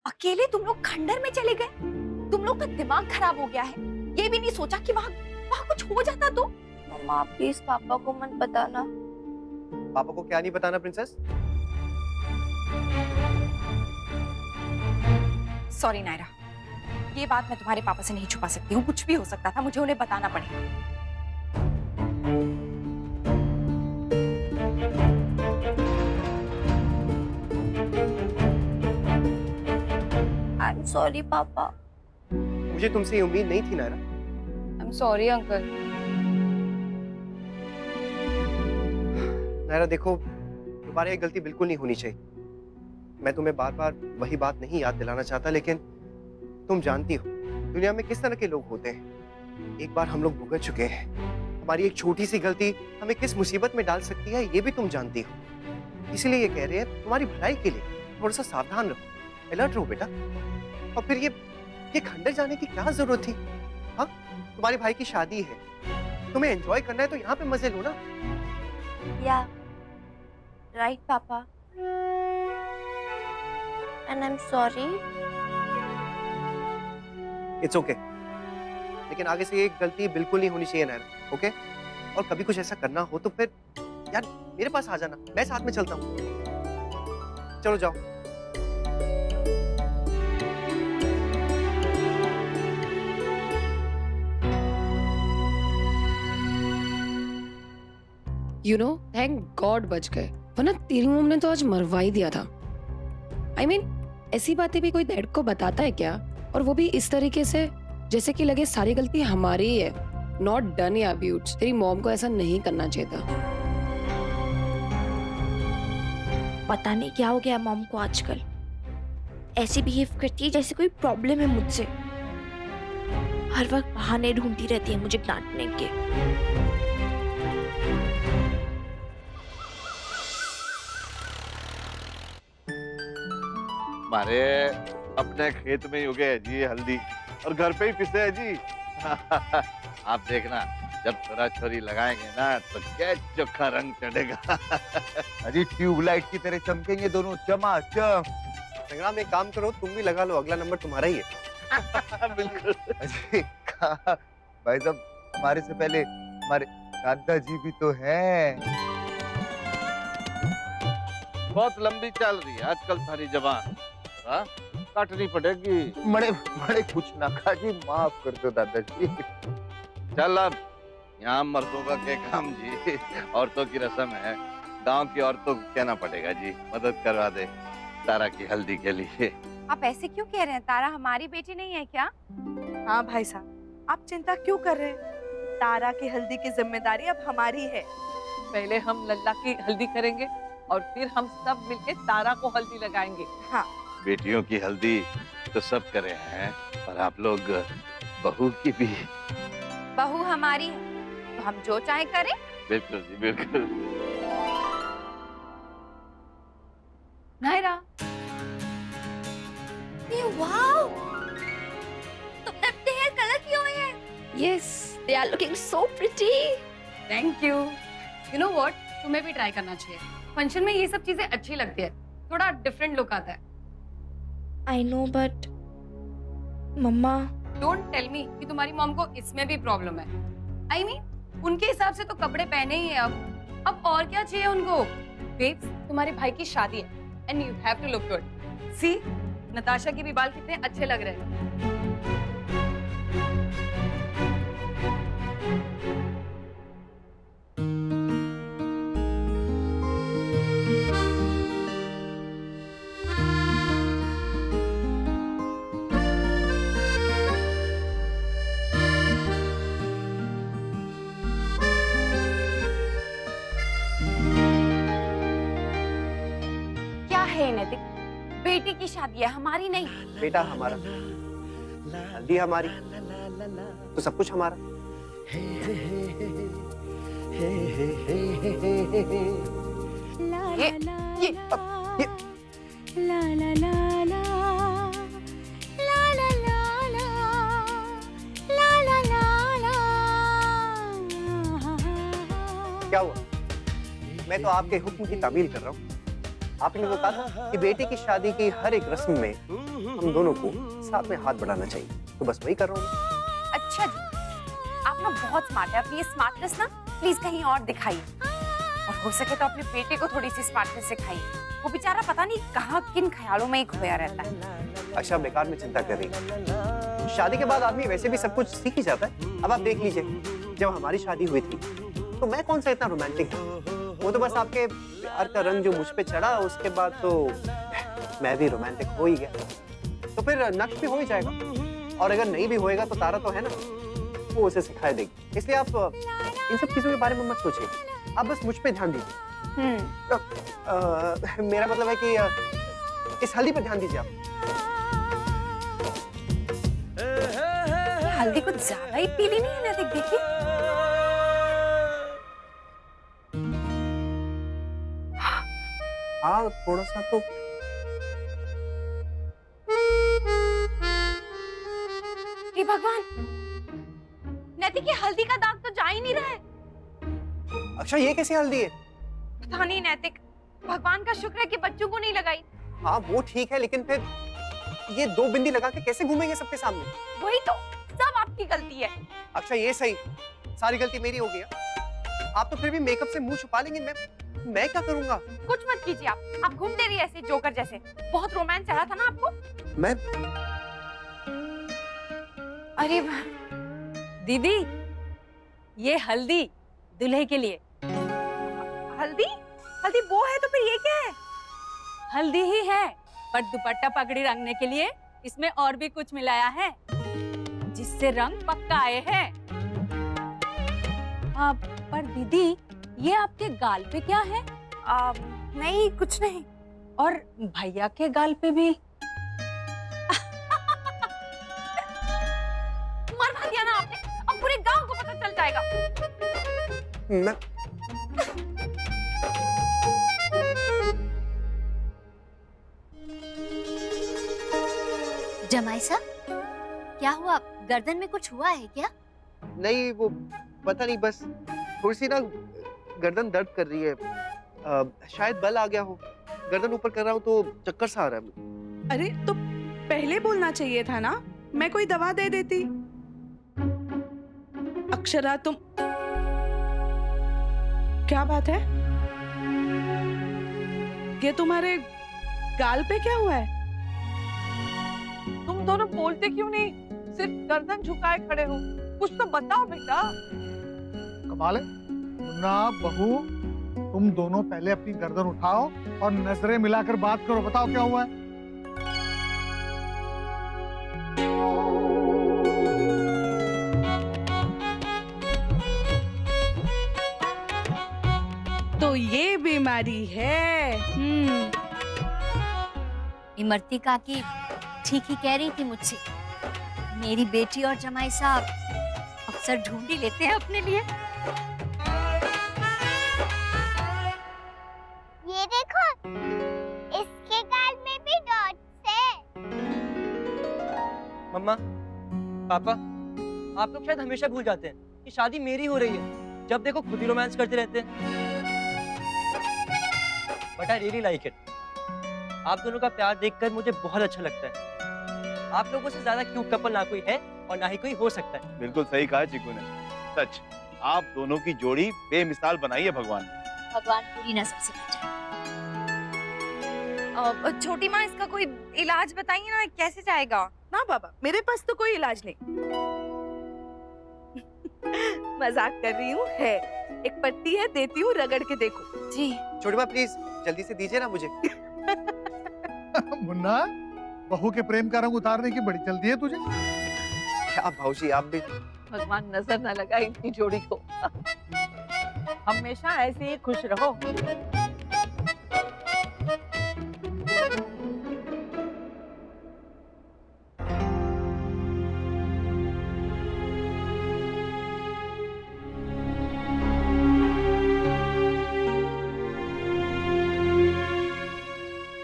अकेले तुम लोग खंडर में चले गए? तुम लोग का दिमाग खराब हो गया है। ये भी नहीं सोचा कि वहाँ वहाँ कुछ हो जाता तो? मम्मा प्लीज पापा को मत बताना। पापा को क्या नहीं बताना प्रिंसेस? सॉरी नायरा, ये बात मैं तुम्हारे पापा से नहीं छुपा सकती हूँ। कुछ भी हो सकता था, मुझे उन्हें बताना पड़ेगा। आई एम सॉरी पापा। मुझे तुमसे ये उम्मीद नहीं थी Naira. I am sorry uncle. Naira देखो, तुम्हारी ये गलती बिल्कुल नहीं होनी चाहिए। मैं तुम्हें बार बार वही बात नहीं याद दिलाना चाहता, लेकिन तुम जानती हो दुनिया में किस तरह के लोग होते हैं। एक बार हम लोग भुगत चुके हैं। हमारी एक छोटी सी गलती हमें किस मुसीबत में डाल सकती है, ये भी तुम जानती हो। इसीलिए ये कह रहे हैं तुम्हारी भलाई के लिए थोड़ा सा सावधान रहो, अलर्ट रहो बेटा। और फिर ये खंडर जाने की क्या जरूरत थी? हाँ, तुम्हारे भाई की शादी है, तुम्हें एंजॉय करना है तो यहाँ पे मजे लो ना। या राइट पापा, and I am sorry. It's okay, लेकिन आगे से ये गलती बिल्कुल नहीं होनी चाहिए नायरा, ओके? और कभी कुछ ऐसा करना हो तो फिर यार मेरे पास आ जाना, मैं साथ में चलता हूँ। चलो जाओ। यू नो, थैंक गॉड बच गए, वरना तेरी मॉम ने तो आज मरवा ही दिया था। आई मीन, ऐसी बातें भी कोई डैड को बताता है क्या? और वो भी इस तरीके से जैसे कि लगे सारी गलती हमारी ही है। नॉट डन या ब्यूट्स, तेरी मॉम को ऐसा नहीं करना चाहिए था। पता नहीं क्या हो गया मॉम को आजकल, ऐसे बिहेव करती है जैसे कोई प्रॉब्लम है मुझसे। हर वक्त बहाने ढूंढती रहती है मुझे डांटने के। हमारे अपने खेत में ही उगे है जी हल्दी, और घर पे ही पिसे है जी। आप देखना, जब छोरा छोरी लगाएंगे ना तो क्या चोखा रंग चढ़ेगा। अजी ट्यूबलाइट की तरह चमकेंगे दोनों, चमाचम। संग्राम एक काम करो, तुम भी लगा लो, अगला नंबर तुम्हारा ही है। बिल्कुल। अजी कहा भाई साहब, हमारे से पहले हमारे दादाजी भी तो हैं। बहुत लंबी चल रही है आजकल सारी जबान, काटनी पड़ेगी। बड़े बड़े कुछ ना खा जी, माफ कर दो दादाजी। चल अब यहाँ मर्दों का क्या काम जी, औरतों की रस्म है। गांव की औरतों को कहना पड़ेगा जी, मदद करवा दे तारा की हल्दी के लिए। आप ऐसे क्यों कह रहे हैं? तारा हमारी बेटी नहीं है क्या? हाँ भाई साहब, आप चिंता क्यों कर रहे हैं? तारा की हल्दी की जिम्मेदारी अब हमारी है। पहले हम लल्ला की हल्दी करेंगे और फिर हम सब मिलके तारा को हल्दी लगाएंगे। हाँ, बेटियों की हल्दी तो सब करे हैं, पर आप लोग बहू की भी। बहू हमारी है तो हम जो चाहे करें। बिल्कुल जी बिल्कुल। नायरा, वाओ, तुमने अपने हेयर कलर किए हुए हैं। Yes, they are looking so pretty. Thank you. You know what, तुम्हें भी ट्राई करना चाहिए। फंक्शन में ये सब चीजें अच्छी लगती है, थोड़ा डिफरेंट लुक आता है। I know but mamma. Don't tell me कि तुम्हारी मॉम को इसमें भी प्रॉब्लम है। आई मीन, उनके हिसाब से तो कपड़े पहने ही है अब और क्या चाहिए उनको? बेब्स, तुम्हारे भाई की शादी है and you have to look good. See, Natasha के भी बाल कितने अच्छे लग रहे हैं। क्या है नैतिक? बेटी की शादी है, हमारी नहीं। बेटा हमारा, हल्दी हमारी, तो सब कुछ हमारा। ये क्या हुआ? मैं तो आपके हुक्म की तामील कर रहा हूँ। आपने तो कहा था कि बेटे की शादी की हर एक रस्म में हम दोनों को साथ में हाथ बढ़ाना चाहिए, तो बस वही कर रहा हूँ। अच्छा जी, आप ना बहुत स्मार्ट है, अपनी ये स्मार्टनेस ना प्लीज कहीं और दिखाइए, और हो सके तो अपने बेटे को थोड़ी सी स्मार्टनेस सिखाइए। वो बेचारा पता नहीं कहाँ किन ख्यालों में ही खोया रहता है। अच्छा, बेकार में चिंता कर रही है। शादी के बाद आदमी वैसे भी सब कुछ सीख ही जाता है। अब आप देख लीजिए, जब हमारी शादी हुई थी तो मैं कौन सा इतना रोमांटिक था, वो तो बस आपके प्यार का रंग जो मुझ पे चढ़ा उसके बाद तो मैं भी रोमांटिक हो ही गया। तो फिर नक्श भी हो ही जाएगा, और अगर नहीं भी होएगा तो तारा तो है ना, वो उसे सिखा देगी। इसलिए आप इन सब चीजों के बारे में मत सोचिए, आप बस मुझ पे ध्यान दीजिए। मेरा मतलब है कि इस हल्दी पर ध्यान दीजिए आप। हल्दी कुछ ज्यादा ही पीली नहीं है ना, देखिए। हाँ, थोड़ा सा तो। हे भगवान, नैतिक की हल्दी का दाग तो जा ही नहीं रहा है। अच्छा, ये कैसी हल्दी है? पता नहीं नैतिक, भगवान का शुक्र है कि बच्चों को नहीं लगाई। हाँ वो ठीक है, लेकिन फिर ये 2 बिंदी लगा के कैसे घूमेंगे सबके सामने? वही तो, सब आपकी गलती है। अच्छा ये सही, सारी गलती मेरी हो गई। आप तो फिर भी मेकअप से मुंह छुपा लेंगे, मैं क्या करूंगा? कुछ मत कीजिए आप घूमते रहिए ऐसे जोकर जैसे। बहुत रोमांस चढ़ा था ना आपको। मैं अरे दीदी, ये हल्दी दूल्हे के लिए। हल्दी? हल्दी वो है तो फिर ये क्या है? हल्दी ही है, पर दुपट्टा पगड़ी रंगने के लिए इसमें और भी कुछ मिलाया है, जिससे रंग पक्का आए हैं। पर दीदी, ये आपके गाल पे क्या है? नहीं, कुछ नहीं। और भैया के गाल पे भी। मरवा दिया ना आपने, अब पूरे गांव को पता चल जाएगा। मैं जमाई साहब, क्या हुआ? गर्दन में कुछ हुआ है क्या? नहीं, वो पता नहीं, बस थोड़ी सी ना गर्दन दर्द कर रही है। शायद बल आ गया हो, गर्दन ऊपर कर रहा हूँ तो चक्कर सा आ रहा है। अरे तो पहले बोलना चाहिए था ना, मैं कोई दवा दे देती। अक्षरा तुम, क्या बात है? ये तुम्हारे गाल पे क्या हुआ है? तुम दोनों बोलते क्यों नहीं? सिर्फ गर्दन झुकाए खड़े हो, कुछ तो बताओ बेटा। कमाल है मुन्ना बहू, तुम दोनों पहले अपनी गर्दन उठाओ और नजरें मिलाकर बात करो। बताओ क्या हुआ है? तो ये बीमारी है। इमरती काकी ठीक ही कह रही थी मुझसे। मेरी बेटी और जमाई साहब अक्सर ढूंढ ही लेते हैं अपने लिए। ये देखो, इसके गाल में भी डॉट्स है। मम्मा, पापा, आप लोग शायद हमेशा भूल जाते हैं कि शादी मेरी हो रही है। जब देखो खुद ही रोमांस करते रहते हैं। But I really like it. आप दोनों का प्यार देखकर मुझे बहुत अच्छा लगता है। आप लोगों से ज्यादा क्यूट कपल ना कोई है और ना ही कोई हो सकता है। बिल्कुल सही कहा चिकू ने, सच। आप दोनों की जोड़ी बेमिसाल बनाई है भगवान ने। भगवान पूरी नजर से बचाए। छोटी माँ, इसका कोई इलाज बताइए ना, कैसे जाएगा? ना बाबा, मेरे पास तो कोई इलाज नहीं। मजाक कर रही हूँ, है एक पट्टी है, देती हूँ, रगड़ के देखो। जी छोटी माँ प्लीज जल्दी से दीजिए ना मुझे। मुन्ना, बहू के प्रेम का रंग उतारने की बड़ी जल्दी है तुझे। आप भाऊजी, आप भी। भगवान नजर न लगाए इनकी जोड़ी को। हमेशा ऐसे ही खुश रहो।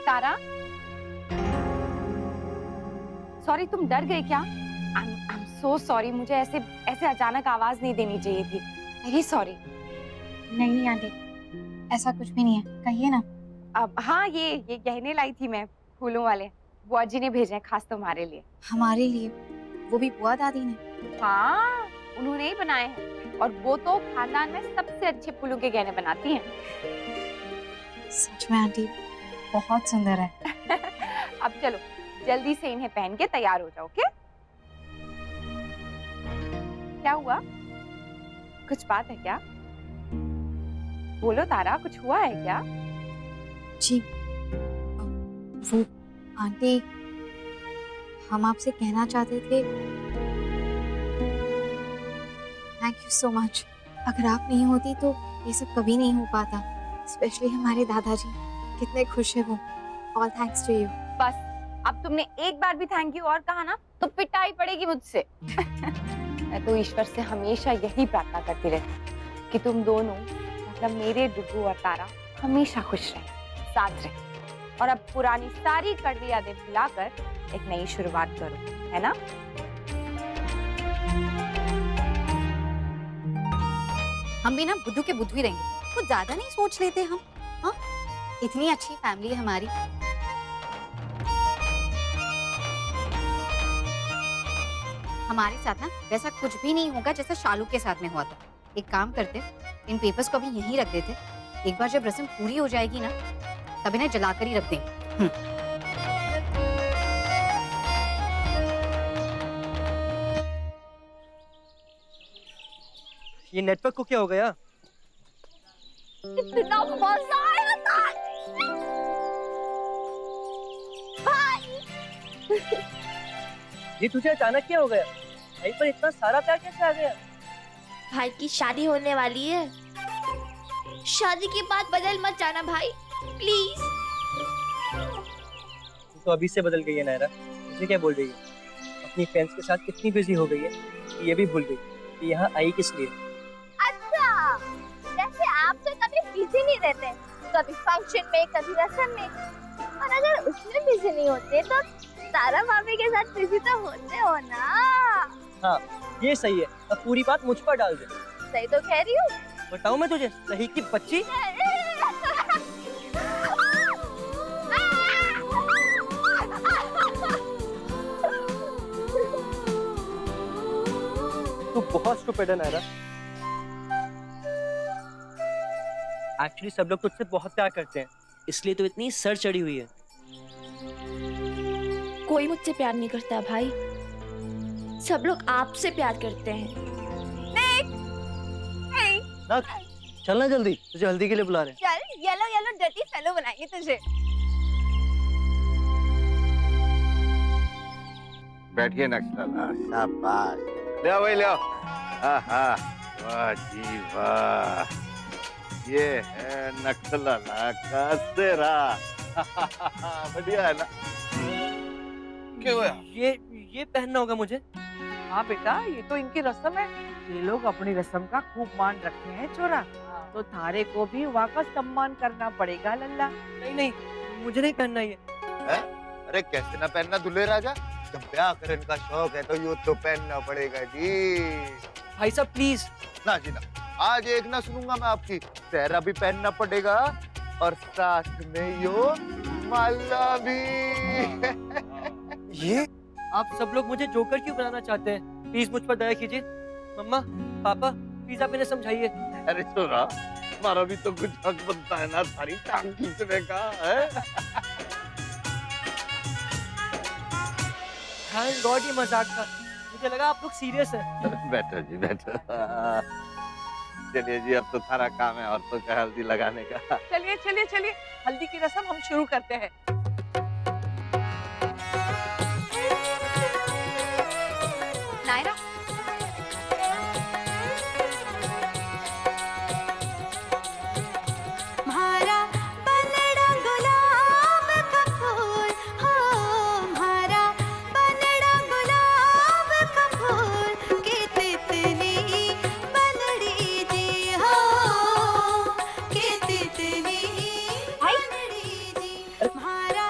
तारा, सॉरी, तुम डर गए क्या? I'm so sorry, मुझे ऐसे अचानक आवाज नहीं देनी चाहिए थी। Very sorry. नहीं आंटी, ऐसा कुछ भी नहीं है, कहिए ना। अब हाँ, ये गहने लाई थी मैं, फूलों वाले। बुआ जी ने भेजे हैं खास तुम्हारे लिए। हमारे लिए? वो भी बुआ दादी ने? हाँ, उन्होंने ही बनाए हैं और वो तो खानदान में सबसे अच्छे फूलों के गहने बनाती हैं। सच में आंटी बहुत सुंदर है। अब चलो जल्दी से इन्हें पहन के तैयार हो जाओ, ओके? क्या हुआ? कुछ बात है क्या? बोलो तारा, कुछ हुआ है क्या? जी वो आंटी, हम आपसे कहना चाहते थे थैंक यू सो मच। अगर आप नहीं होती तो ये सब कभी नहीं हो पाता। स्पेशली हमारे दादाजी कितने खुश है वो। All thanks to you. बस अब तुमने एक बार भी थैंक यू और कहा ना तो पिटाई पड़ेगी मुझसे। मैं तो ईश्वर से हमेशा यही प्रार्थना करती रहती कि तुम दोनों मतलब मेरे डुगू और तारा हमेशा खुश रहे, साथ रहे और अब पुरानी सारी कड़वी यादें भुलाकर एक नई शुरुआत करो, है ना? हम भी ना बुद्धू के बुद्धू ही रहेंगे, कुछ ज्यादा नहीं सोच लेते हम। हाँ, इतनी अच्छी फैमिली है हमारी। हमारे साथ ना वैसा कुछ भी नहीं होगा जैसा शालू के साथ में हुआ था। एक काम करते, इन पेपर्स को अभी यहीं रख देते। एक बार जब रस्म पूरी हो जाएगी ना तब इन्हें जलाकर ही रख देंगे। ये नेटवर्क को क्या हो गया? इतना मजा आया था भाई। ये तुझे अचानक क्या हो गया? भाई पर इतना सारा प्यार कैसे आ गया? भाई की शादी होने वाली है, शादी के बाद बदल मत जाना भाई, प्लीज। तू तो अभी से बदल गई है नायरा। मुझे क्या बोल रही है? अपनी फ्रेंड्स के साथ कितनी बिजी हो गई है कि ये भी भूल गई कि यहाँ आई किस लिए। अच्छा, जैसे आप तो कभी बिजी नहीं रहते, कभी फंक्शन में कभी रस्म में, और अगर उसमें बिजी नहीं होते तो तारा भाभी के साथ बिजी तो होते हो ना। हाँ ये सही है, अब पूरी बात मुझ पर डाल दे। सही तो कह रही हूँ। बताऊँ मैं तुझे सही की बच्ची? तू बहुत स्टूपिड है नायरा। एक्चुअली सब लोग तुझसे बहुत प्यार करते हैं, इसलिए तो इतनी सर चढ़ी हुई है। कोई मुझसे प्यार नहीं करता भाई, सब लोग आपसे प्यार करते हैं। ना चलना जल्दी, तुझे हल्दी के लिए बुला रहे हैं। चल, येलो येलो डर्टी फेलो बनाएंगे तुझे। बैठिए नक्सला, शाबाश। ले आओ भाई, ले आओ। आहा, वाह जी वाह, ये है नक्सला का सेरा। बढ़िया है ना? क्यों है? ये पहनना होगा मुझे। हाँ बेटा, ये तो इनकी रस्म है। ये लोग अपनी रस्म का खूब मान रखते हैं छोरा, तो थारे को भी वहाँ का सम्मान करना पड़ेगा लल्ला। नहीं नहीं, मुझे नहीं पहनना ये। अरे कैसे ना पहनना दुल्हे राजा, जब ब्याह करने का शौक है तो ये तो पहनना पड़ेगा जी। भाई साहब प्लीज। ना जी ना, आज एक ना सुनूंगा मैं आपकी। सेहरा भी पहनना पड़ेगा और साथ में यो माला भी। ये आप सब लोग मुझे जोकर क्यों बनाना चाहते हैं? प्लीज मुझ पर दया कीजिए। मम्मा पापा प्लीज आप इन्हें समझाइए। अरे छोरा, हमारा भी तो कुछ हक बनता है ना सारी टांग खींचने का, है? थैंक गॉड ये मजाक था, मुझे लगा आप लोग सीरियस हैं। बैठो जी बैठो। चलिए जी, अब तो सारा काम है औरतों का हल्दी लगाने का। चलिए चलिए चलिए, हल्दी की रस्म हम शुरू करते हैं। नायरा, म्हारा बनड़ा गुलाब का फूल हो, म्हारा बनड़ा गुलाब का फूल के तितली बनड़ी जी हो, के तितली बनड़ी जी। म्हारा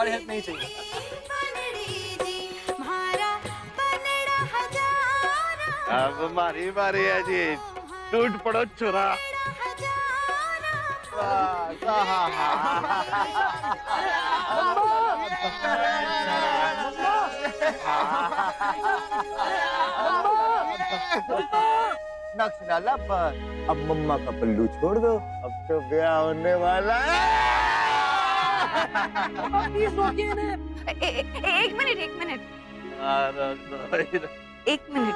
तुम्हारी हेल्प नहीं चाहिए। अब हमारी बारी है जी, टूट पड़ो छोरा। नक्श डाला पर अब मम्मा का पल्लू छोड़ दो, अब तो ब्याह होने वाला है। एक मिनट एक मिनट एक मिनट।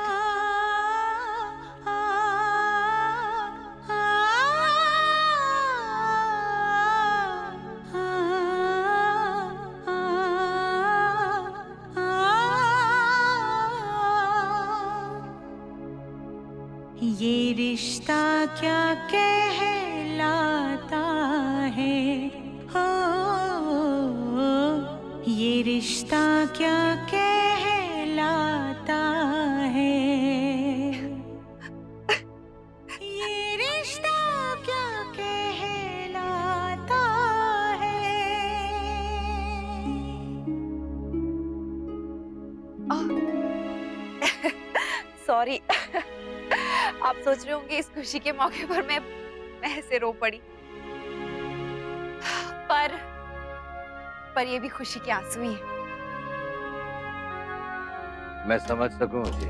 ये रिश्ता क्या कहलाता है, हो ये रिश्ता क्या कहलाता है, ये रिश्ता क्या कहलाता है। सॉरी, आप सोच रहे होंगे इस खुशी के मौके पर मैं ऐसे रो पड़ी, पर ये भी खुशी के आंसू ही हैं। मैं समझ सकूं जी,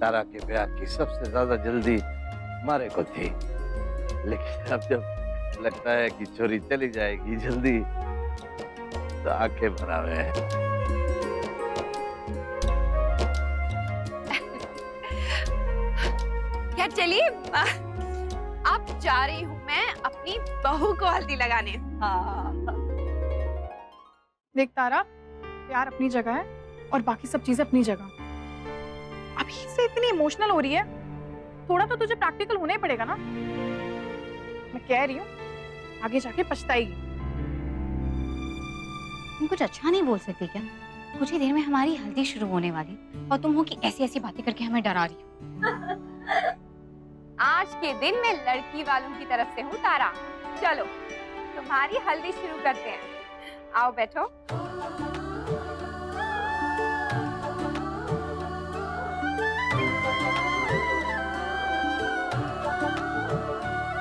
तारा के ब्याह की सबसे ज्यादा जल्दी मारे को थी, लेकिन अब जब लगता है कि छोरी चली जाएगी जल्दी तो आंखें भरावे हैं। यार चलिए, अब जा रही हूँ मैं अपनी बहू को हल्दी लगाने। देख तारा, प्यार अपनी जगह है और बाकी सब चीजें अपनी जगह। अभी से इतनी इमोशनल हो रही है, थोड़ा तो तुझे प्रैक्टिकल होना ही पड़ेगा ना। मैं कह रही हूँ आगे जाके पछताएगी। तुम कुछ अच्छा नहीं बोल सकती क्या? कुछ ही देर में हमारी हल्दी शुरू होने वाली और तुम हो कि ऐसी ऐसी बातें करके हमें डरा रही हो। आज के दिन मैं लड़की वालों की तरफ से हूँ तारा। चलो तुम्हारी हल्दी शुरू करते हैं, आओ बैठो।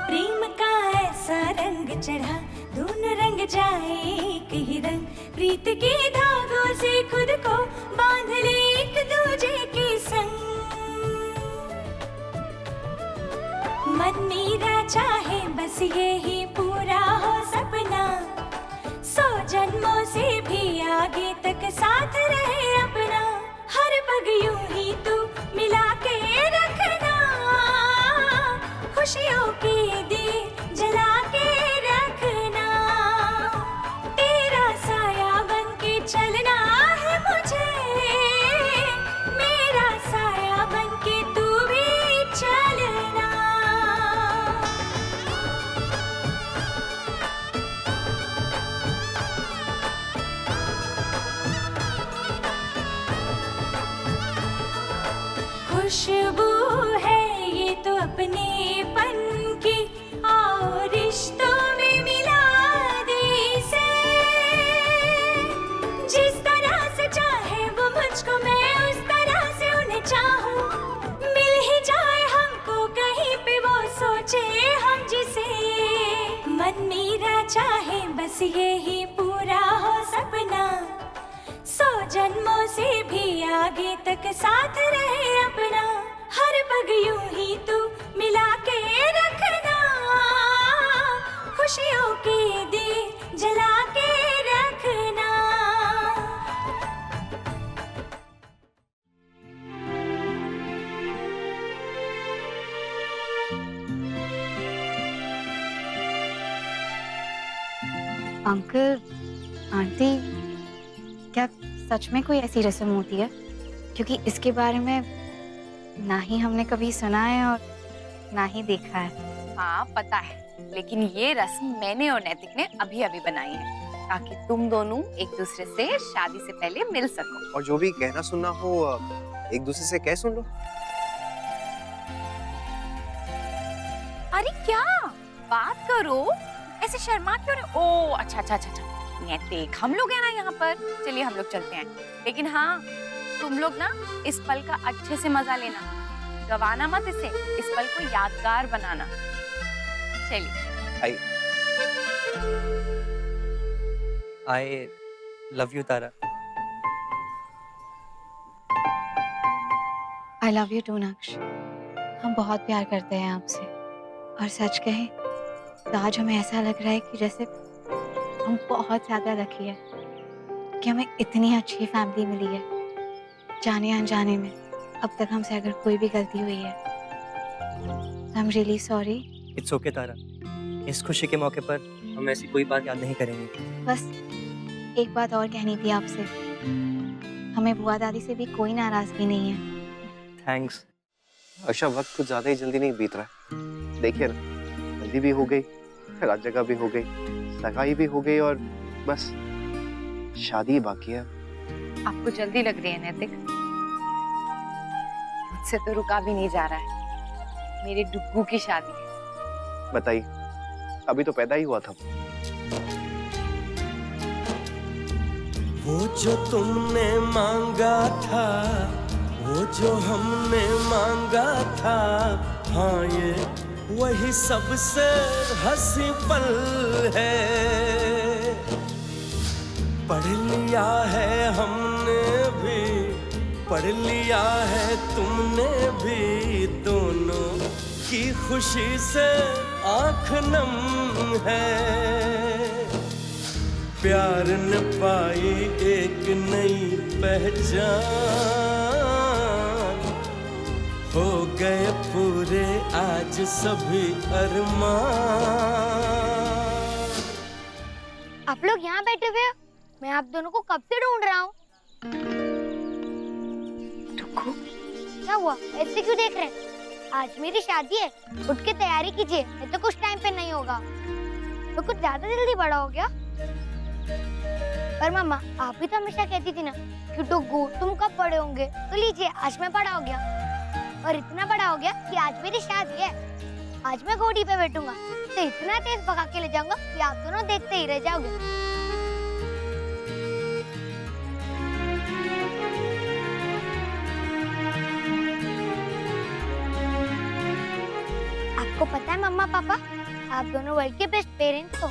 प्रेम का ऐसा रंग चढ़ा, दोनों रंग जाए एक ही रंग, प्रीत के धागों से खुद को बांध ले एक दूजे के संग। मन मेरा चाहे बस यही पूरा हो सपना, 100 जन्मों से भी आगे तक साथ रहे अपना, हर पग यूं ही तू मिला के रखना, खुशियों के दिए जला के रखना, तेरा साया बन के चलना है मुझे, मेरा साया बन के तू भी चलना। खुशबू है ये तो अपनेपन की, आओ रिश्तों में मिला दे इसे, जिस तरह से चाहे वो मुझको मैं उस तरह से उन्हें चाहूं, मिल ही जाए हमको कहीं पे वो सोचे हम जिसे, मन मेरा चाहे बस यही पूरा हो सपना, 100 जन्मों से भी आगे तक साथ रहे अपना, हर पग यूं ही तू मिला के रखना, खुशियों के दिए जला के रखना। अंकल, आंटी, क्या सच में कोई ऐसी रस्म होती है? क्योंकि इसके बारे में ना ही हमने कभी सुना है और ना ही देखा है। हाँ पता है, लेकिन ये रस्म मैंने और नैतिक ने अभी अभी बनाई है ताकि तुम दोनों एक दूसरे से शादी से पहले मिल सको। और जो भी कहना सुनना हो एक दूसरे से कह सुन लो। अरे क्या बात करो, ऐसे शर्मा क्यों रहे? ओ अच्छा अच्छा अच्छा अच्छा, देख हम लोग हैं ना यहाँ पर, चलिए हम लोग चलते हैं। लेकिन हाँ, तुम लोग ना इस पल का अच्छे से मजा लेना, गवाना मत इसे, इस पल को यादगार बनाना। चलिए। I love you Tara. I love you too Naksh. हम बहुत प्यार करते हैं आपसे, और सच कहें तो आज हमें ऐसा लग रहा है कि जैसे हम बहुत ज़्यादा लकी है कि हमें इतनी अच्छी फैमिली मिली है। जाने अनजाने में अब तक हमसे अगर कोई भी गलती हुई है, I am really sorry. It's okay Tara, इस खुशी के मौके पर हम ऐसी कोई बात याद नहीं करेंगे। बस एक बात और कहनी थी आपसे, हमें बुआ दादी से भी कोई नाराजगी नहीं है। थैंक्स। आशा, वक्त कुछ ज्यादा ही जल्दी नहीं बीत रहा है। देखिए ना, हल्दी भी हो गई, रात जगह भी हो गई, सगाई भी हो गई, और बस शादी बाकी है। आपको जल्दी लग रही है नैतिक? मुझसे तो रुका भी नहीं जा रहा है, मेरे डुग्गू की शादी है। बताइए, अभी तो पैदा ही हुआ था। वो जो तुमने मांगा था, वो जो हमने मांगा था, हाँ ये वही सबसे हंसी पल है। पढ़ लिया है हमने भी, पढ़ लिया है तुमने भी, दोनों की खुशी से आंख नम है। प्यार ने पाई एक नई पहचान, हो गए पूरे आज सभी अरमान। आप लोग यहाँ बैठे हुए हो, मैं आप दोनों को कब से ढूंढ रहा हूँ। क्या हुआ, ऐसे क्यों देख रहे हैं? आज मेरी शादी है, उठ के तैयारी कीजिए, नहीं तो कुछ टाइम पे नहीं होगा। तो कुछ ज्यादा जल्दी बड़ा हो गया। पर मम्मा, आप भी तो हमेशा कहती थी ना कि डुग्गू तुम कब बड़े होंगे, तो लीजिए आज मैं बड़ा हो गया, और इतना बड़ा हो गया कि आज मेरी शादी है। आज मैं घोड़ी पे बैठूंगा तो इतना तेज भगा के ले जाऊंगा कि आप दोनों देखते ही रह जाओगे। आपको पता है मम्मा पापा, आप दोनों वर्ल्ड के बेस्ट पेरेंट्स हो।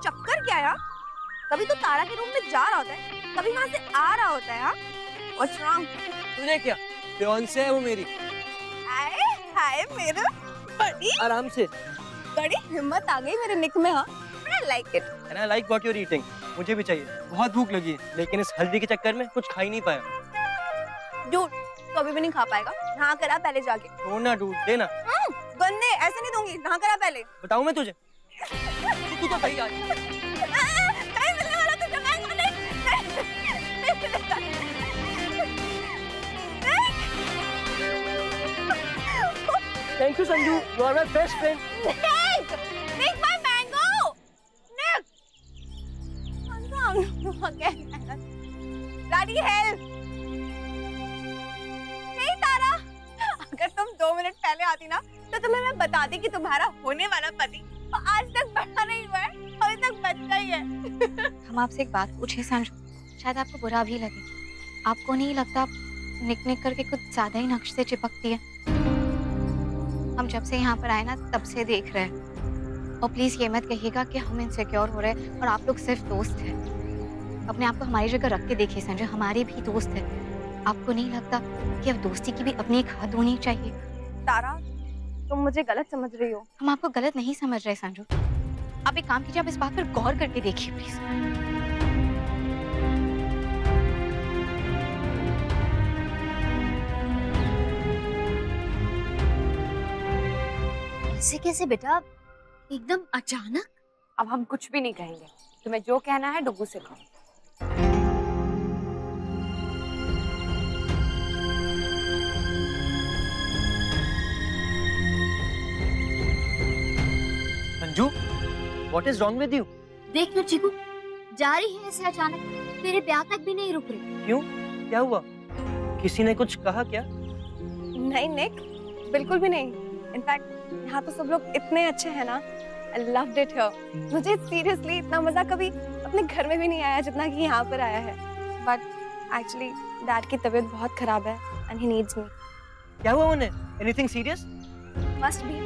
चक्कर क्या यार, कभी तो तारा के रूम में जा रहा होता है, कभी वहाँ से आ रहा होता है। What's wrong? तूने क्या, फियांसे है वो मेरी। हाय मेरे बड़ी आराम से। बड़ी हिम्मत आ गई मेरे निक में। हाँ, I like it. And I like what you're eating. मुझे भी चाहिए, बहुत भूख लगी है, लेकिन इस हल्दी के चक्कर में कुछ खा ही नहीं पाया। डूड, तो अभी भी नहीं खा पाएगा, नहा करा पहले जाके। छोड़ना डूड, देना। गंदे, ऐसे नहीं दूंगी, नहा करा पहले। बताऊं मैं तुझे? तू तो सही आज। नहीं मिलने वाला तुझे, मैं नहीं मिलेगा। Thank you Sanju, you are my best friend. Nick, my mango. Nick. Daddy, help. नहीं तारा, अगर तुम 2 मिनट पहले आती ना, तो तुम्हें मैं बताती कि तुम्हारा होने वाला पति आज तक बड़ा नहीं हुआ है, अभी तक बच्चा ही है। हम आपसे एक बात पूछे संजू, शायद आपको बुरा भी लगे। आपको नहीं लगता आप निक निक करके कुछ ज्यादा ही नक्श से चिपकती है? हम जब से यहाँ पर आए ना, तब से देख रहे हैं। और प्लीज ये मत कहिएगा कि हम इनसिक्योर हो रहे हैं और आप लोग सिर्फ दोस्त हैं। अपने आप को हमारी जगह रख के देखिए संजू, हमारे भी दोस्त हैं। आपको नहीं लगता कि अब दोस्ती की भी अपनी एक हद होनी चाहिए? तारा, तुम मुझे गलत समझ रही हो। हम आपको गलत नहीं समझ रहे संजू। आप एक काम कीजिए, आप इस बात पर गौर करके देखिए प्लीज। ऐसे कैसे बेटा, एकदम अचानक? अब हम कुछ भी नहीं कहेंगे, तुम्हें जो कहना है डुग्गू से कहो। Sanju, what is wrong with you? देख लो चीकू, जा रही है ऐसे अचानक, तेरे ब्याह तक भी नहीं रुक रही। क्यों, क्या हुआ? किसी ने कुछ कहा क्या? नहीं निक, बिल्कुल भी नहीं। इनफैक्ट यहाँ तो सब लोग इतने अच्छे हैं ना। I loved it here. मुझे सीरियसली इतना मजा कभी अपने घर में भी नहीं आया जितना कि यहाँ पर आया है। बट एक्चुअली डैड की तबीयत बहुत खराब है एंड ही नीड्स मी। क्या हुआ उन्हें? Anything serious? मस्ट बी,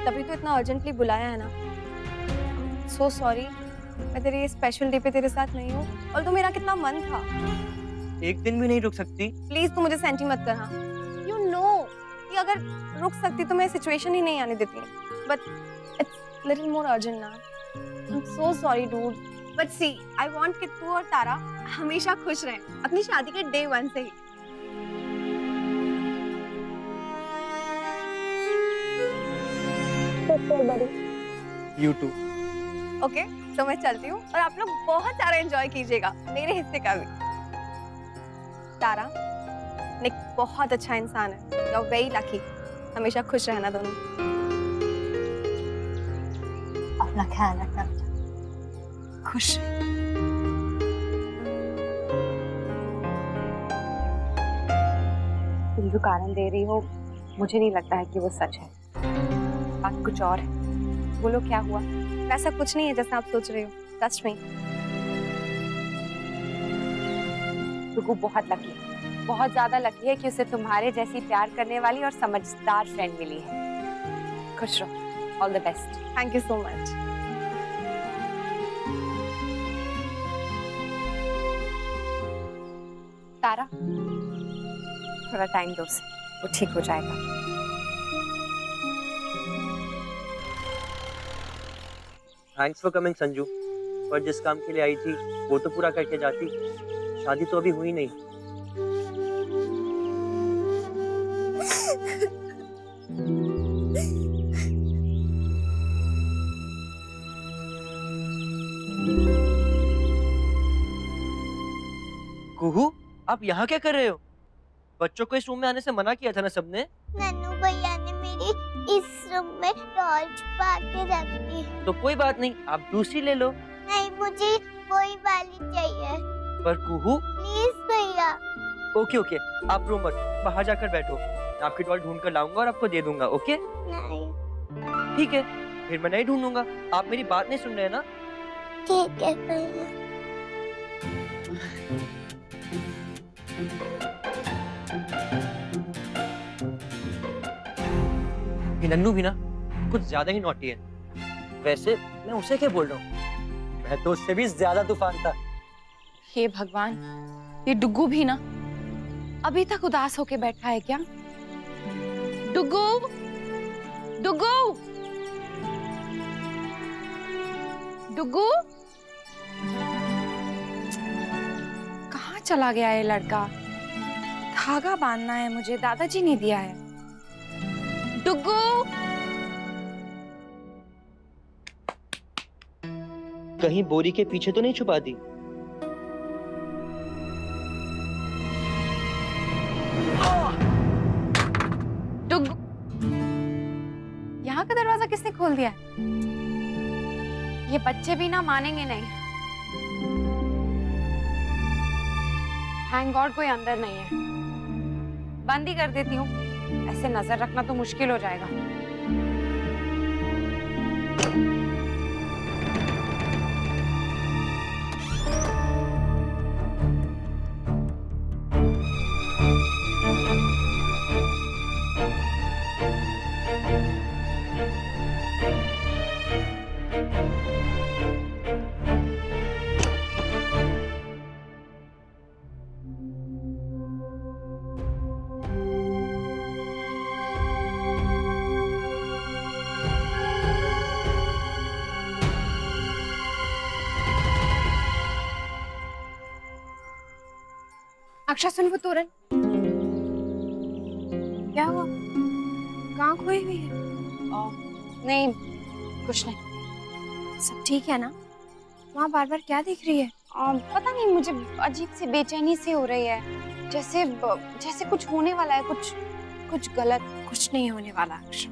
तभी तो इतना अर्जेंटली बुलाया है ना। सो सॉरी, मैं तेरे स्पेशल डे पे तेरे साथ नहीं हूँ, और तो मेरा कितना मन था। एक दिन भी नहीं रुक सकती? प्लीज तू मुझे सेंटी मत कर। हाँ, यू नो कि अगर रुक सकती तो मैं सिचुएशन ही नहीं आने देती, but it's little more urgent ना। I am so sorry dude, but see I want कि तू और तारा हमेशा खुश रहें, अपनी शादी के डे 1 से ही। You too. ओके, तो मैं चलती हूँ और आप लोग बहुत सारा एंजॉय कीजिएगा, मेरे हिस्से का भी। तारा, निक बहुत अच्छा इंसान है, यू आर वेरी लकी। हमेशा खुश रहना दोनों। अपना ख्याल रखना बेटा, खुश तुम जो कारण दे रही हो, मुझे नहीं लगता है कि वो सच है। बात कुछ और है। बोलो क्या हुआ? वैसा कुछ नहीं है जैसा आप सोच रहे हो, ट्रस्ट मी। डुगू बहुत लकी है, बहुत ज्यादा लकी है कि उसे तुम्हारे जैसी प्यार करने वाली और समझदार फ्रेंड मिली है। खुश रहो, all the best. Thank you so much. Tara, थोड़ा टाइम दो उसे, वो ठीक हो जाएगा। थैंक्स फॉर कमिंग संजू, और जिस काम के लिए आई थी वो तो पूरा करके जाती। शादी तो अभी हुई नहीं। कुहू, आप यहाँ क्या कर रहे हो? बच्चों को इस रूम में आने से मना किया था ना सबने? नन्नू भैया ने मेरी इस रूम में टॉर्च छुपा के रख दी। तो कोई बात नहीं, आप दूसरी ले लो। नहीं, मुझे वही वाली चाहिए। पर कुहू, प्लीज भैया। ओके ओके, आप रो मत, बाहर जाकर बैठो। मैं आपकी डॉल ढूंढ कर लाऊंगा और आपको दे दूंगा। ओके? नहीं। ठीक है, फिर मैं नहीं ढूंढूंगा। आप मेरी बात नहीं सुन रहे हैं ना? ठीक है भैया। ये नन्नू भी ना कुछ ज्यादा ही नॉटी है। वैसे मैं उसे क्या बोल रहा हूँ, मैं तो उससे भी ज्यादा तूफान था। हे भगवान, ये डुगू भी ना अभी तक उदास होके बैठा है क्या? डुगू, डुगू, डुगू, कहाँ चला गया ये लड़का? धागा बांधना है मुझे, दादाजी ने दिया है। डुगू, कहीं बोरी के पीछे तो नहीं छुपा दी? डुगू, यहाँ का दरवाजा किसने खोल दिया? ये बच्चे भी ना मानेंगे नहीं। थैंक गॉड कोई अंदर नहीं है। बंद ही कर देती हूँ, ऐसे नजर रखना तो मुश्किल हो जाएगा। अक्षा, सुन वो तोरण। क्या हुआ? कहाँ खोई हुई है? नहीं, कुछ नहीं। सब ठीक है ना? वहाँ बार बार क्या देख रही है? पता नहीं, मुझे अजीब सी बेचैनी सी हो रही है, जैसे जैसे कुछ होने वाला है, कुछ गलत। कुछ नहीं होने वाला अक्षा,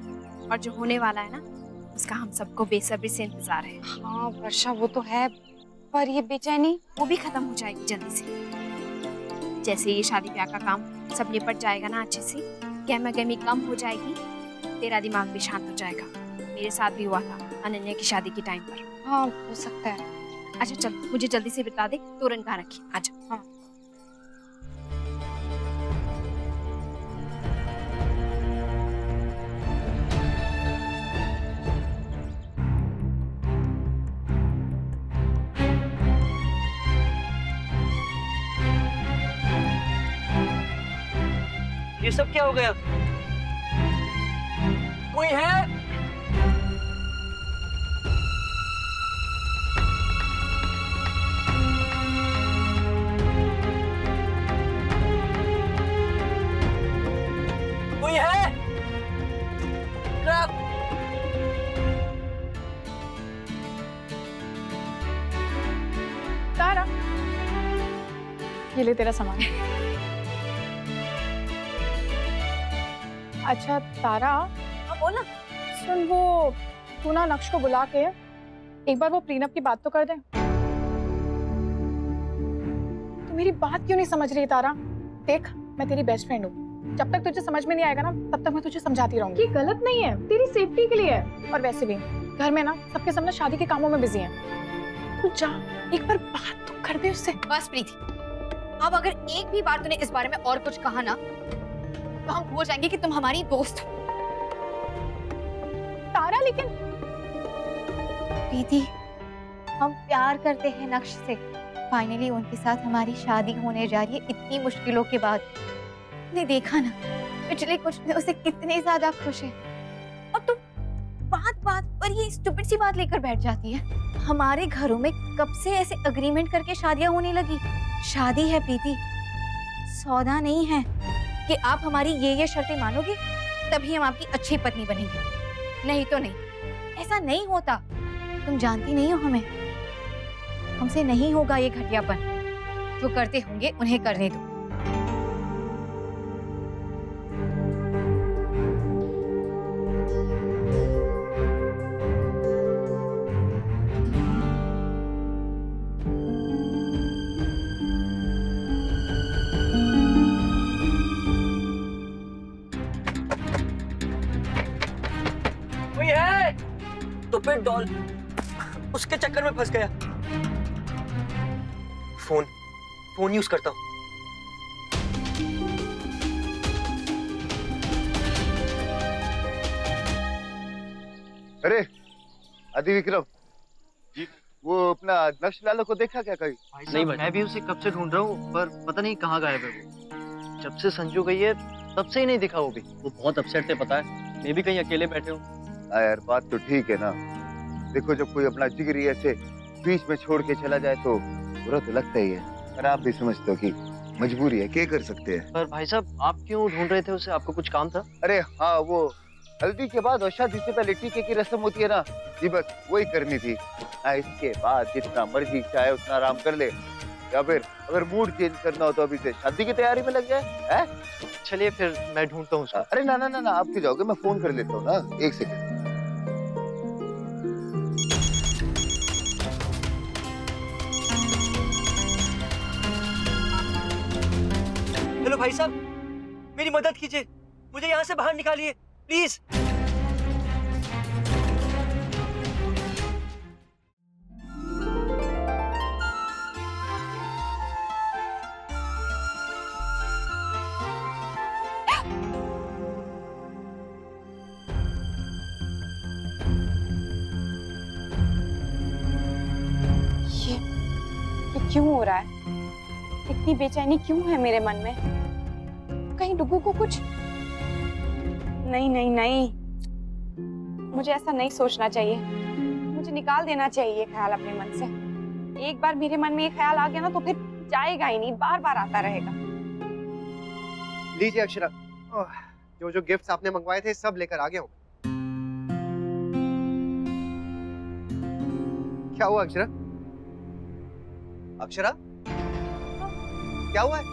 और जो होने वाला है ना उसका हम सबको बेसब्री से इंतजार है। हाँ वर्षा वो तो है, पर ये बेचैनी वो भी खत्म हो जाएगी जल्दी से। जैसे ये शादी ब्याह का काम सब निपट जाएगा ना अच्छे से, गहमा-गहमी कम हो जाएगी, तेरा दिमाग भी शांत हो जाएगा। मेरे साथ भी हुआ था अनन्या की शादी के टाइम पर। हाँ हो सकता है। अच्छा चल मुझे जल्दी से बता दे तोरण कहाँ रखी। आजा। हाँ ये सब क्या हो गया? कोई है? कोई है? क्रैप! तारा, ये ले तेरा सामान। अच्छा तारा, बोला। सुन, वो तू ना नक्श को बुला के एक बार वो प्रीनप की बात तो कर दे। तू मेरी बात क्यों नहीं समझ रही तारा? देख मैं तेरी बेस्ट फ्रेंड हूँ, जब तक तुझे समझ में नहीं आएगा ना तब तक मैं तुझे समझाती रहूंगी। ये गलत नहीं है, तेरी सेफ्टी के लिए है। और वैसे भी घर में ना सबके सब ना शादी के कामों में बिजी हैं। तू जा एक बार बात तो कर दे उससे। बस प्रीति, अब अगर एक भी बार तूने इस बारे में और कुछ कहा ना तो हम भूल जाएंगे कि तुम हमारी दोस्त हो। तारा लेकिन प्रीति, हम प्यार करते हैं नक्श से। फाइनली उनके साथ हमारी शादी होने जा रही है इतनी मुश्किलों के बाद। ने देखा ना पिछले कुछ दिनों से कितने ज्यादा खुश है, और तुम बात बात पर ये स्टूपिड सी बात लेकर बैठ जाती है। हमारे घरों में कब से ऐसे अग्रीमेंट करके शादियां होने लगी? शादी है प्रीति, सौदा नहीं है कि आप हमारी ये शर्तें मानोगे तभी हम आपकी अच्छी पत्नी बनेंगे, नहीं तो नहीं। ऐसा नहीं होता, तुम जानती नहीं हो हमें। हमसे नहीं होगा ये घटियापन। जो करते होंगे उन्हें करने दो। कोई है? तो फिर डॉल उसके चक्कर में फंस गया। फोन यूज करता हूँ। अरे आदि विक्रम जी, वो अपना नक्श लालो को देखा क्या कहीं? नहीं भाई, मैं भी उसे कब से ढूंढ रहा हूँ पर पता नहीं कहाँ गायब है वो। जब से संजू गई है तब से ही नहीं दिखा वो भी। वो बहुत अपसेट थे, पता है। मैं भी कहीं अकेले बैठे हूँ। यार बात तो ठीक है ना। देखो जब कोई अपना जिगरी ऐसे बीच में छोड़ के चला जाए तो बुरा तो लगता ही है, पर आप भी समझते हो कि मजबूरी है, क्या कर सकते हैं। पर भाई साहब आप क्यों ढूंढ रहे थे उसे? आपको कुछ काम था? अरे हाँ, वो हल्दी के बाद और शादी से पहले टीके की रस्म होती है ना जी, बस वही करनी थी। इसके बाद जितना मर्जी चाहे उतना आराम कर ले, या फिर अगर मूड चेंज करना हो तो अभी से शादी की तैयारी में लग जाए। चलिए फिर मैं ढूंढता हूँ उसको। अरे ना ना ना ना, आप क्यों जाओगे, मैं फोन कर लेता हूँ ना, एक सेकंड। हेलो भाई साहब, मेरी मदद कीजिए, मुझे यहाँ से बाहर निकालिए प्लीज। ये क्यों हो रहा है? इतनी बेचैनी क्यों है मेरे मन में? कहीं डुगू को कुछ? नहीं नहीं नहीं, मुझे ऐसा नहीं सोचना चाहिए। मुझे निकाल देना चाहिए ये ख्याल अपने मन से। एक बार मेरे मन में ये ख्याल आ गया ना तो फिर जाएगा ही नहीं, बार बार आता रहेगा। लीजिए अक्षरा, जो जो गिफ्ट्स आपने मंगवाए थे सब लेकर आ गया हूँ। क्या हुआ अक्षरा? अक्षरा क्या हुआ है?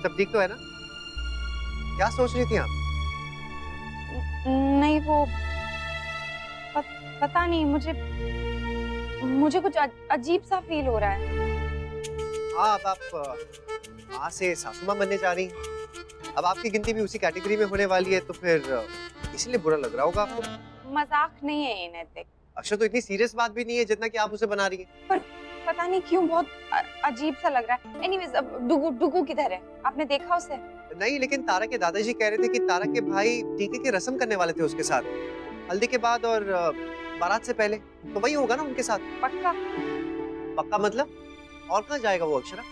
सब ठीक तो है ना? क्या सोच रही थी आप? नहीं वो पता नहीं, मुझे कुछ अजीब सा फील हो रहा है। हाँ, अब आप माँ से सासू माँ बनने जा रही हैं। अब आपकी गिनती भी उसी कैटेगरी में होने वाली है, तो फिर इसलिए बुरा लग रहा होगा आपको। मजाक नहीं है ये नैतिक। अक्षर, तो इतनी सीरियस बात भी नहीं है जितना कि आप उसे बना रही हैं। पता नहीं क्यों बहुत अजीब सा लग रहा है। एनीवेज, अब डुगू किधर है? आपने देखा उसे? नहीं, लेकिन तारा के दादाजी कह रहे थे कि तारा के भाई टीके की रस्म करने वाले थे उसके साथ, हल्दी के बाद और बारात से पहले। तो वही होगा ना उनके साथ। पक्का? पक्का मतलब? और कहाँ जाएगा वो अक्षरा?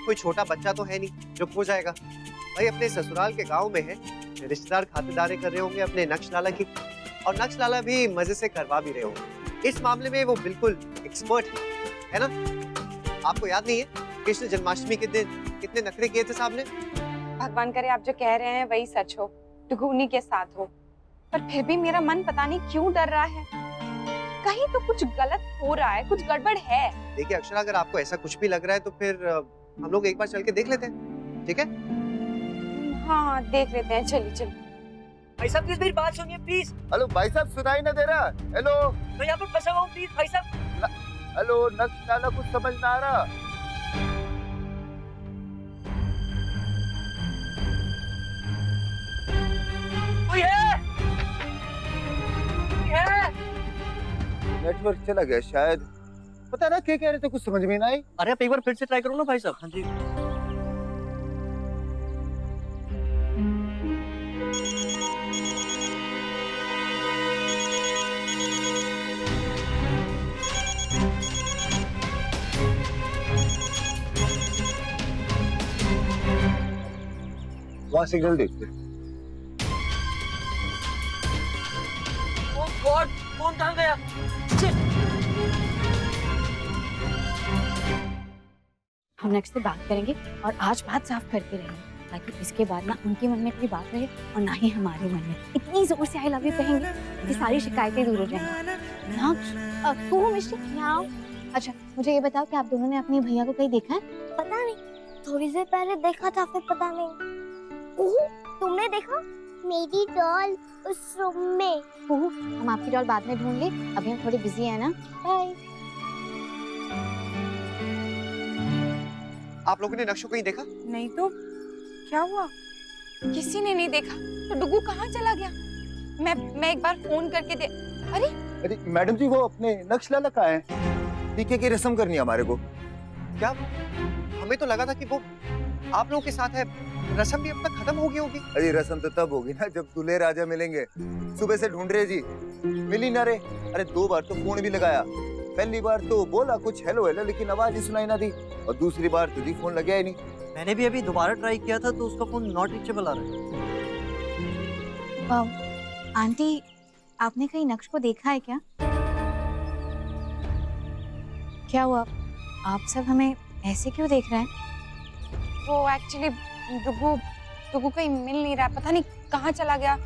कोई छोटा बच्चा तो है नहीं जो खो जाएगा। भाई अपने ससुराल के गांव में है, रिश्तेदार खातिरदारी कर रहे होंगे अपने नक्श लाला की, और नक्श लाला भी मजे से करवा भी रहे होंगे। इस मामले में वो बिल्कुल एक्सपर्ट है ना? आपको याद नहीं है कृष्ण जन्माष्टमी के दिन कितने नखरे किए थे साहब ने? भगवान करे आप जो कह रहे हैं वही सच हो, डुगुनी के साथ हो, पर फिर भी मेरा मन पता नहीं क्यों डर रहा है। कहीं तो कुछ गलत हो रहा है, कुछ गड़बड़ है। देखिए अक्षरा, अगर आपको ऐसा कुछ भी लग रहा है तो फिर हम लोग एक बार चल के देख लेते हैं, ठीक है? हाँ, देख लेते हैं। चलिए। भाई साहब प्लीज मेरी बात सुनिए प्लीज। हेलो भाई साहब, सुनाई ना दे रहा? हेलो, मैं यहाँ पर फंसा हुआ हूँ, प्लीज भाई साहब। हेलो नक्श नाला, कुछ समझ ना आ रहा? कोई है? नेटवर्क चला गया शायद। पता ना क्या कह रहे थे, कुछ समझ में ना आई। अरे आप एक बार फिर से ट्राई करो ना भाई साहब। हाँ जी। वहाँ सिग्नल देखते। ओह गॉड, फोन कहाँ गया? हम नेक्स्ट से बात करेंगे और आज बात साफ करके रहेंगे, ताकि इसके बाद ना उनके मन में कोई बात रहे और ना ही हमारे मन में। इतनी जोर से आई लव यू कहेंगे कि सारी शिकायतें दूर हो जाएंगी। तू मिस्टर क्या? अच्छा मुझे ये बताओ कि आप दोनों ने अपने भैया को कहीं देखा है? पता नहीं, थोड़ी देर पहले देखा था, फिर पता नहीं। तुमने देखा? मेरी डॉल उस रूम में। हम आपकी डॉल बाद में ढूंढ ले, अभी हम थोड़े बिजी है ना। बाय। आप लोगों ने नक्श को कहीं देखा? नहीं तो क्या हुआ? किसी ने नहीं देखा तो डुगू कहाँ चला गया? मैं एक बार फोन करके दे। अरे मैडम जी, वो अपने नक्श लाला कहाँ है? टीके की रस्म करनी है हमारे को। क्या? हमें तो लगा था कि वो आप लोगों के साथ है। रस्म भी अब तक खत्म हो गई होगी। अरे रस्म तो तब होगी ना जब दूल्हे राजा मिलेंगे। सुबह से ढूंढ रहे जी, मिली ना रे। अरे 2 बार तो फोन भी लगाया। पहली बार तो बोला कुछ हेलो हेलो, लेकिन आवाज ही सुनाई ना दी, और दूसरी बार तो जी फोन लगा ही नहीं। मैंने भी अभी दोबारा ट्राई किया था तो उसका फोन नॉट रीचेबल आ रहा है। आंटी, आपने कहीं नक्श को देखा है क्या? क्या हुआ? आप सब हमें ऐसे क्यों देख रहे हैं? वो एक्चुअली डुगू कहीं मिल नहीं रहा, पता नहीं कहाँ चला गया।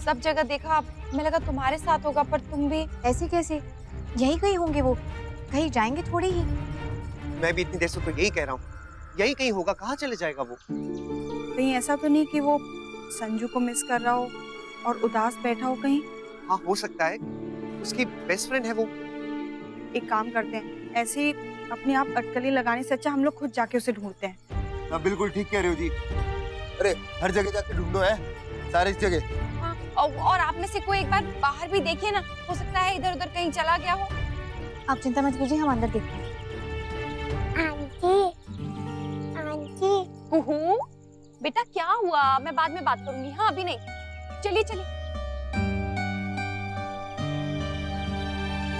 सब जगह देखा, मैं लगा तुम्हारे साथ होगा, पर तुम भी। ऐसे कैसे? यही कहीं होंगे वो, कहीं जाएंगे थोड़ी ही। मैं भी इतनी देर से तो यही कह रहा हूँ, यही कहीं होगा। कहाँ चले जाएगा वो? कहीं ऐसा तो नहीं कि वो संजू को मिस कर रहा हो और उदास बैठा हो कहीं? हाँ हो सकता है, उसकी बेस्ट फ्रेंड है वो। एक काम करते हैं, ऐसे ही अपने आप अटकलें लगाने से अच्छा हम लोग खुद जाके उसे ढूंढते हैं। हाँ बिल्कुल ठीक कह रहे हो जी। अरे हर जगह जाके ढूंढो है, सारी जगह। हाँ, और आप में से कोई एक बार बाहर भी देखिए ना, हो सकता है इधर उधर कहीं चला गया हो। आप चिंता मत कीजिए, हम अंदर देखते हैं। कुहू, बेटा क्या हुआ? मैं बाद में बात करूंगी। हाँ अभी नहीं। चलिए। क्या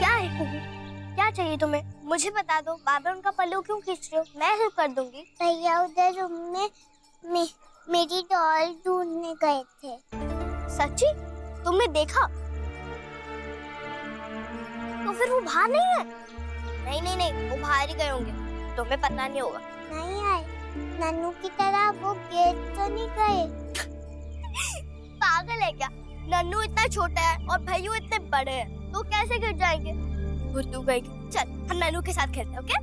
है कुहू? क्या चाहिए तुम्हें? मुझे बता दो। बार-बार उनका पल्लू क्यों खींच रहे हो? मैं हेल्प कर दूंगी। भैया उधर रूम में मेरी डॉल ढूंढने गए थे। सच्ची? तुमने देखा? तो फिर वो बाहर नहीं है? नहीं, वो बाहर ही गए होंगे, तुम्हें पता नहीं होगा। नहीं आए, नन्नू की तरह वो गेट तो नहीं गए। पागल है क्या? नन्नू इतना छोटा है और भैया इतने बड़े हैं, तो कैसे गिर जाएंगे? तू गई। चल हम नन्नू के साथ खेलते हैं, ओके?